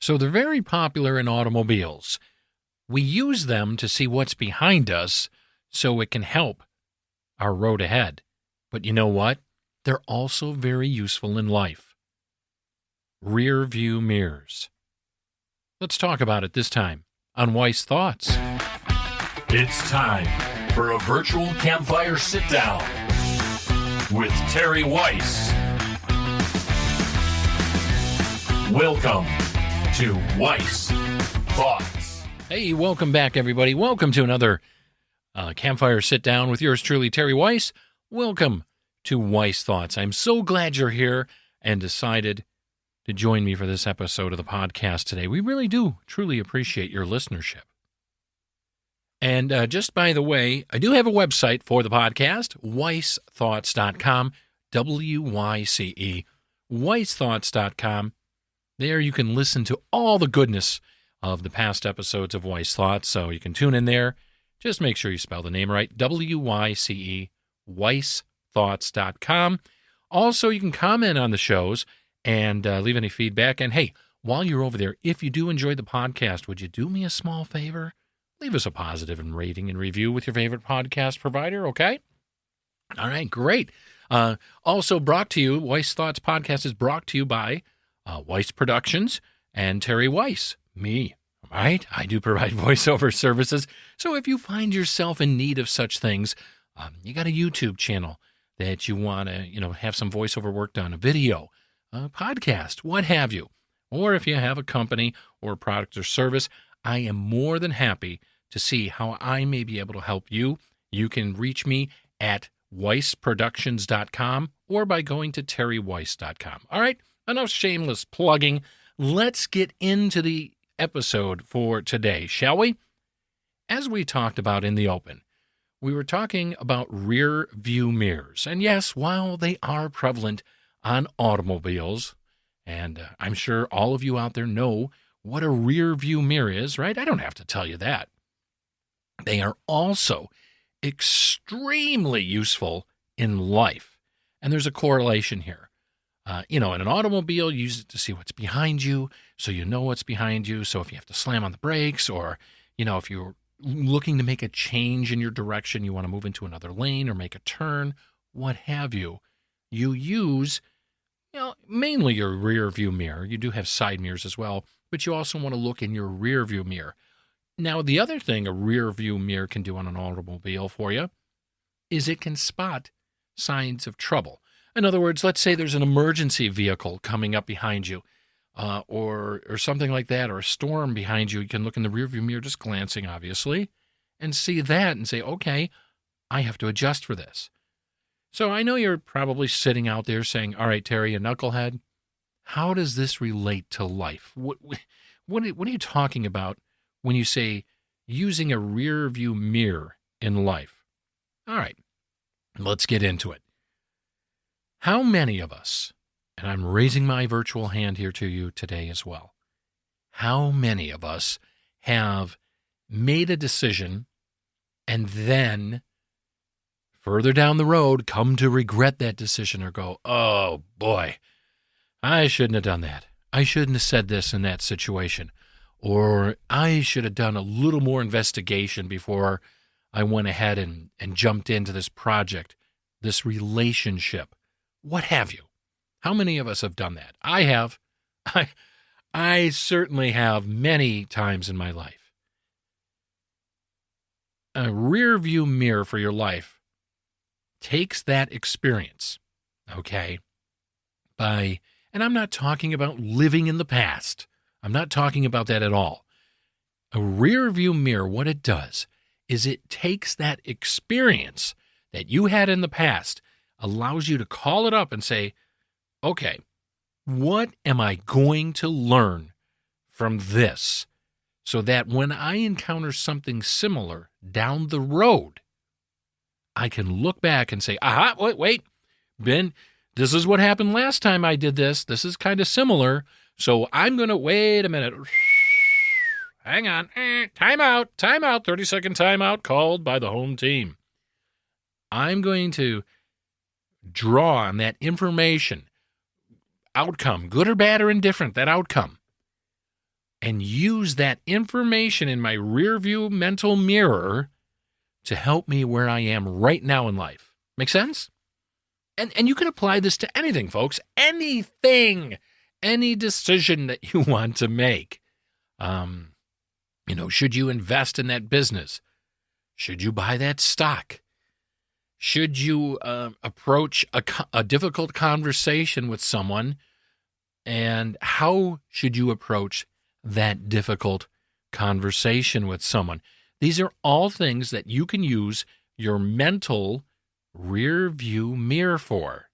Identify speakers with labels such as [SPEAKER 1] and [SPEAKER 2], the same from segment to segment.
[SPEAKER 1] So they're very popular in automobiles. We use them to see what's behind us so it can help our road ahead. But you know what? They're also very useful in life. Rearview mirrors. Let's talk about it this time on Weiss Thoughts.
[SPEAKER 2] It's time for a virtual campfire sit-down with Terry Weiss. Welcome to Weiss Thoughts.
[SPEAKER 1] Hey, welcome back, everybody. Welcome to another campfire sit-down with yours truly, Terry Weiss. Welcome to Weiss Thoughts. I'm so glad you're here and decided to join me for this episode of the podcast today. We really do truly appreciate your listenership. And just by the way, I do have a website for the podcast, weissthoughts.com, W-Y-C-E, weissthoughts.com. There you can listen to all the goodness of the past episodes of Weiss Thoughts, so you can tune in there. Just make sure you spell the name right, W-Y-C-E, weissthoughts.com. Also, you can comment on the shows and leave any feedback. And hey, while you're over there, if you do enjoy the podcast, would you do me a small favor? Leave us a positive and rating and review with your favorite podcast provider, okay? All right, great. Also brought to you, Weiss Thoughts Podcast is brought to you by Weiss Productions and Terry Weiss, me, right? I do provide voiceover services. So if you find yourself in need of such things, you got a YouTube channel that you want to, have some voiceover work done, a video, a podcast, what have you. Or if you have a company or a product or service, I am more than happy to see how I may be able to help you. You can reach me at weissproductions.com or by going to terryweiss.com. All right, enough shameless plugging. Let's get into the episode for today, shall we? As we talked about in the open, we were talking about rear view mirrors. And yes, while they are prevalent on automobiles, and I'm sure all of you out there know what a rear view mirror is, right? I don't have to tell you that. They are also extremely useful in life. And there's a correlation here. In an automobile, you use it to see what's behind you, so you know what's behind you. So if you have to slam on the brakes, or, if you're looking to make a change in your direction, you want to move into another lane or make a turn, what have you, you use, mainly your rear view mirror. You do have side mirrors as well, but you also want to look in your rear view mirror. Now, the other thing a rear view mirror can do on an automobile for you is it can spot signs of trouble. In other words, let's say there's an emergency vehicle coming up behind you, or something like that, or a storm behind you. You can look in the rearview mirror, just glancing, obviously, and see that and say, okay, I have to adjust for this. So I know you're probably sitting out there saying, all right, Terry, a knucklehead, how does this relate to life? What are you talking about when you say using a rearview mirror in life? All right, let's get into it. How many of us, and I'm raising my virtual hand here to you today as well, how many of us have made a decision and then further down the road come to regret that decision or go, oh boy, I shouldn't have done that. I shouldn't have said this in that situation. Or I should have done a little more investigation before I went ahead and jumped into this project, this relationship. What have you? How many of us have done that? I have. I certainly have many times in my life. A rear view mirror for your life takes that experience, okay, and I'm not talking about living in the past. I'm not talking about that at all. A rear view mirror, what it does is it takes that experience that you had in the past, allows you to call it up and say, okay, what am I going to learn from this so that when I encounter something similar down the road, I can look back and say, aha, wait, Ben, this is what happened last time I did this. This is kind of similar. So I'm going to wait a minute. Hang on. Time out. 30-second timeout called by the home team. I'm going to draw on that information, outcome, good or bad or indifferent, that outcome. and use that information in my rearview mental mirror to help me where I am right now in life. Make sense? And you can apply this to anything, folks. Anything. Any decision that you want to make. Should you invest in that business? Should you buy that stock? Should you approach a difficult conversation with someone? And how should you approach that difficult conversation with someone? These are all things that you can use your mental rear view mirror for.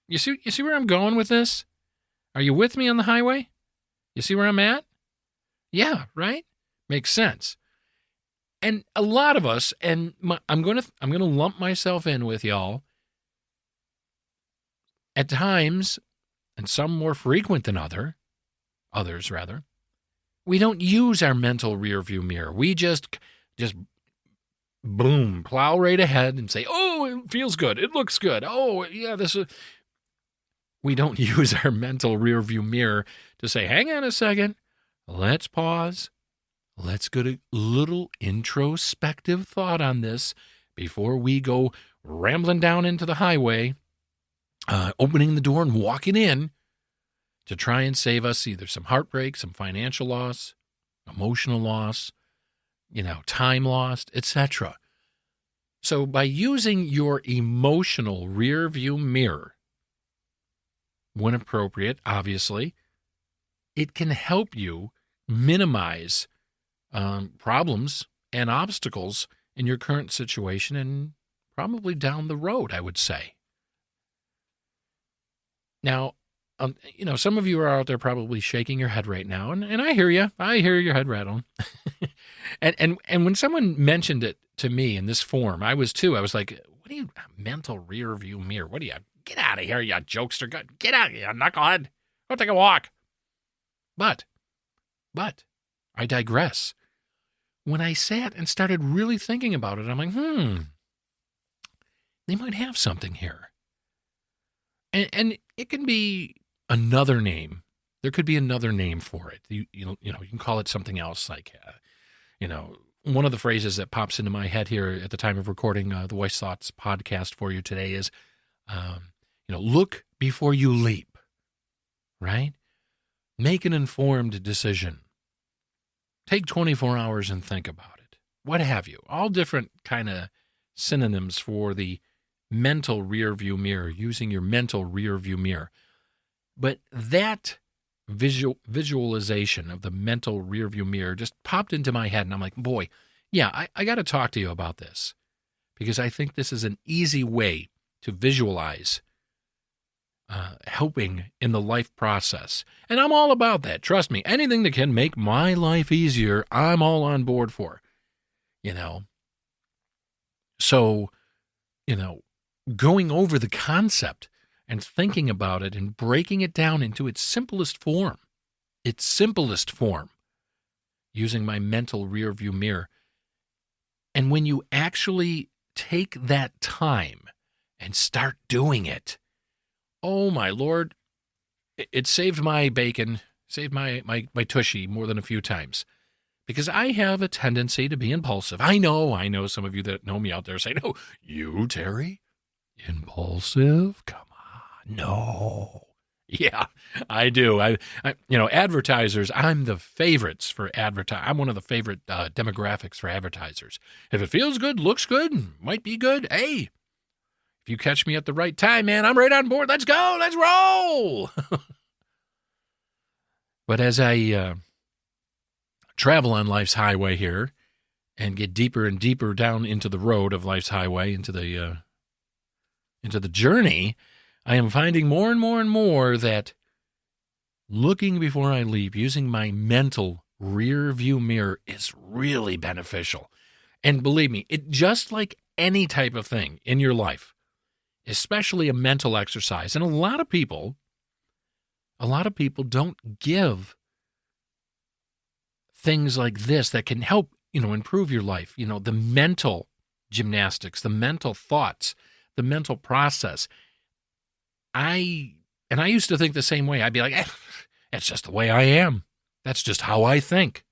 [SPEAKER 1] You see where I'm going with this? Are you with me on the highway? You see where I'm at? Yeah, right? Makes sense. And a lot of us, and I'm going to lump myself in with y'all. At times, and some more frequent than others, we don't use our mental rear view mirror. We just boom, plow right ahead and say, oh, it feels good. It looks good. Oh, yeah, this is. We don't use our mental rear view mirror to say, hang on a second, let's pause. Let's get a little introspective thought on this before we go rambling down into the highway, opening the door and walking in to try and save us either some heartbreak, some financial loss, emotional loss, time lost, etc. So by using your emotional rear view mirror, when appropriate, obviously, it can help you minimize problems and obstacles in your current situation and probably down the road, I would say. Now, some of you are out there probably shaking your head right now, and I hear you. I hear your head rattling. and when someone mentioned it to me in this form, I was too. I was like, what are you, mental rear view mirror? What are you? Get out of here, you jokester. Get out of here, knucklehead. Go take a walk. But, I digress. When I sat and started really thinking about it, I'm like, they might have something here. And it can be another name. There could be another name for it. You can call it something else, like, one of the phrases that pops into my head here at the time of recording the Voice Thoughts podcast for you today is, look before you leap, right? Make an informed decision. Take 24 hours and think about it. What have you? All different kind of synonyms for the mental rear view mirror, using your mental rear view mirror. But that visualization of the mental rear view mirror just popped into my head, and I'm like, boy, yeah, I got to talk to you about this, because I think this is an easy way to visualize helping in the life process. And I'm all about that. Trust me, anything that can make my life easier, I'm all on board for, So, going over the concept and thinking about it and breaking it down into its simplest form, using my mental rear view mirror. And when you actually take that time and start doing it, oh my Lord, it saved my bacon, saved my tushy more than a few times, because I have a tendency to be impulsive. I know some of you that know me out there say, no, you, Terry, impulsive? Come on, no. Yeah, I do. I advertisers, I'm the favorites for I'm one of the favorite demographics for advertisers. If it feels good, looks good, might be good, hey, if you catch me at the right time, man, I'm right on board. Let's go. Let's roll. But as I travel on life's highway here and get deeper and deeper down into the road of life's highway, into the journey, I am finding more and more and more that looking before I leap, using my mental rear view mirror, is really beneficial. And believe me, it just like any type of thing in your life, especially a mental exercise. And a lot of people don't give things like this that can help, improve your life. The mental gymnastics, the mental thoughts, the mental process. I used to think the same way. I'd be like, it's just the way I am. That's just how I think.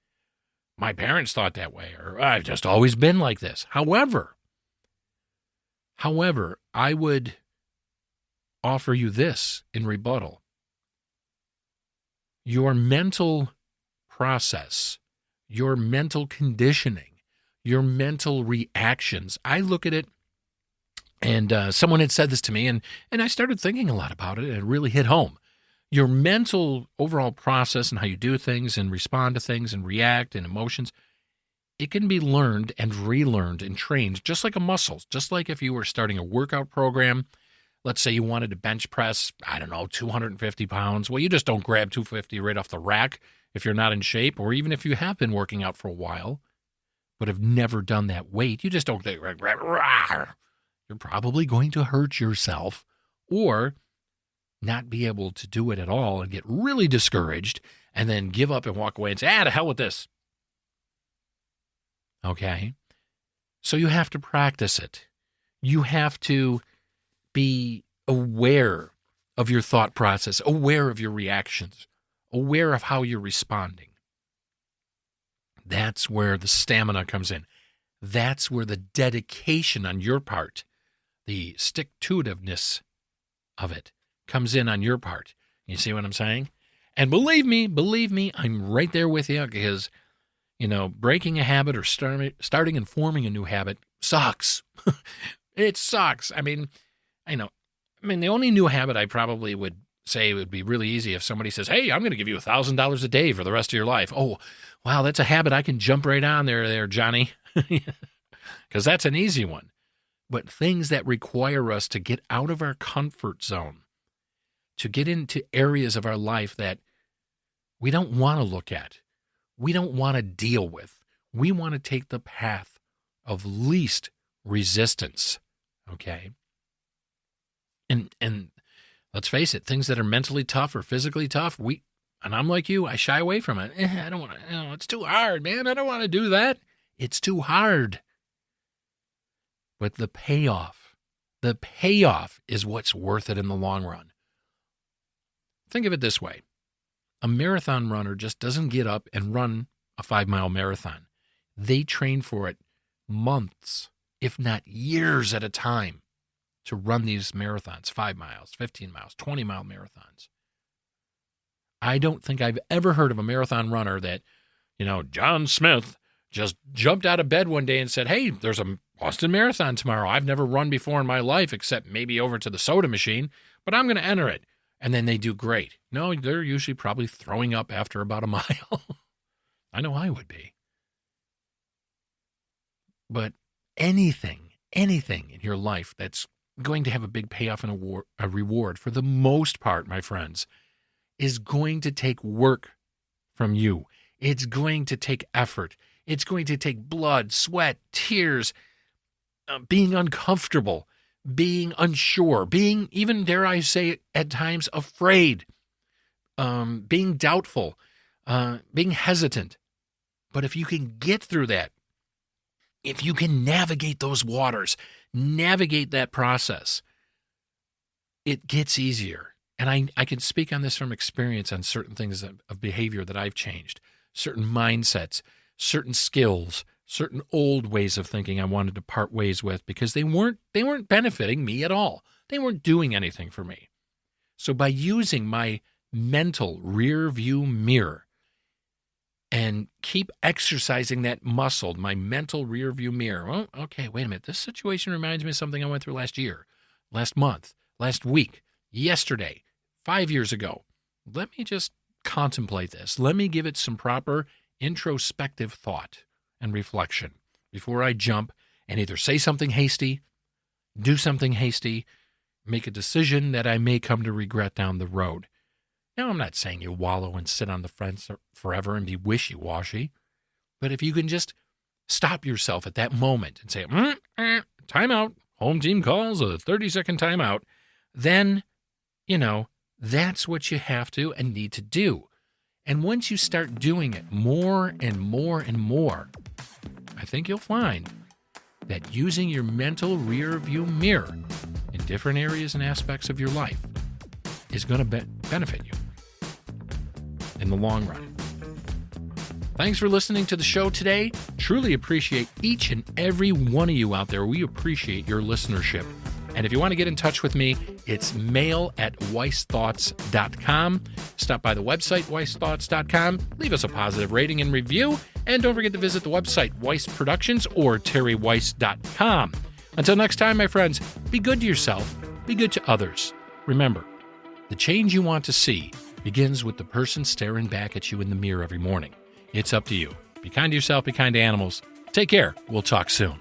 [SPEAKER 1] My parents thought that way, or I've just always been like this. However, I would offer you this in rebuttal. Your mental process, your mental conditioning, your mental reactions. I look at it, and someone had said this to me, and I started thinking a lot about it, and it really hit home. Your mental overall process and how you do things and respond to things and react and emotions, it can be learned and relearned and trained just like a muscle. Just like if you were starting a workout program, let's say you wanted to bench press, 250 pounds. Well, you just don't grab 250 right off the rack if you're not in shape, or even if you have been working out for a while but have never done that weight. You just don't think, you're probably going to hurt yourself or not be able to do it at all and get really discouraged and then give up and walk away and say, to hell with this. Okay? So you have to practice it. You have to be aware of your thought process, aware of your reactions, aware of how you're responding. That's where the stamina comes in. That's where the dedication on your part, the stick-to-itiveness of it, comes in on your part. You see what I'm saying? And believe me, I'm right there with you, because, breaking a habit or starting and forming a new habit sucks. It sucks. The only new habit I probably would say would be really easy if somebody says, hey, I'm going to give you $1,000 a day for the rest of your life. Oh, wow, that's a habit I can jump right on there, Johnny, because that's an easy one. But things that require us to get out of our comfort zone, to get into areas of our life that we don't want to look at, we don't want to deal with. We want to take the path of least resistance, okay? And let's face it, things that are mentally tough or physically tough, and I'm like you, I shy away from it. I don't want to, it's too hard, man. I don't want to do that. It's too hard. But the payoff is what's worth it in the long run. Think of it this way. A marathon runner just doesn't get up and run a 5-mile marathon. They train for it months, if not years at a time, to run these marathons, 5 miles, 15 miles, 20-mile marathons. I don't think I've ever heard of a marathon runner that, John Smith just jumped out of bed one day and said, hey, there's a Boston Marathon tomorrow. I've never run before in my life except maybe over to the soda machine, but I'm going to enter it. And then they do great. No, they're usually probably throwing up after about a mile. I know I would be. But anything in your life that's going to have a big payoff and a reward, for the most part, my friends, is going to take work from you. It's going to take effort. It's going to take blood, sweat, tears, being uncomfortable, being unsure, being, even dare I say, at times afraid, being doubtful, being hesitant. But if you can get through that, if you can navigate those waters, navigate that process, it gets easier. And I can speak on this from experience on certain things of behavior that I've changed, certain mindsets, certain skills, certain old ways of thinking I wanted to part ways with because they weren't benefiting me at all. They weren't doing anything for me. So by using my mental rear view mirror and keep exercising that muscle, my mental rear view mirror. Well, okay, wait a minute. This situation reminds me of something I went through last year, last month, last week, yesterday, 5 years ago. Let me just contemplate this. Let me give it some proper introspective thought and reflection before I jump and either say something hasty, do something hasty, make a decision that I may come to regret down the road. Now, I'm not saying you wallow and sit on the fence forever and be wishy-washy, but if you can just stop yourself at that moment and say, timeout, home team calls a 30-second timeout, then, that's what you have to and need to do. And once you start doing it more and more and more, I think you'll find that using your mental rear view mirror in different areas and aspects of your life is going to benefit you in the long run. Thanks for listening to the show today. Truly appreciate each and every one of you out there. We appreciate your listenership. And if you want to get in touch with me, it's mail@weissthoughts.com. Stop by the website, weissthoughts.com. Leave us a positive rating and review. And don't forget to visit the website, Weiss Productions or terryweiss.com. Until next time, my friends, be good to yourself. Be good to others. Remember, the change you want to see begins with the person staring back at you in the mirror every morning. It's up to you. Be kind to yourself. Be kind to animals. Take care. We'll talk soon.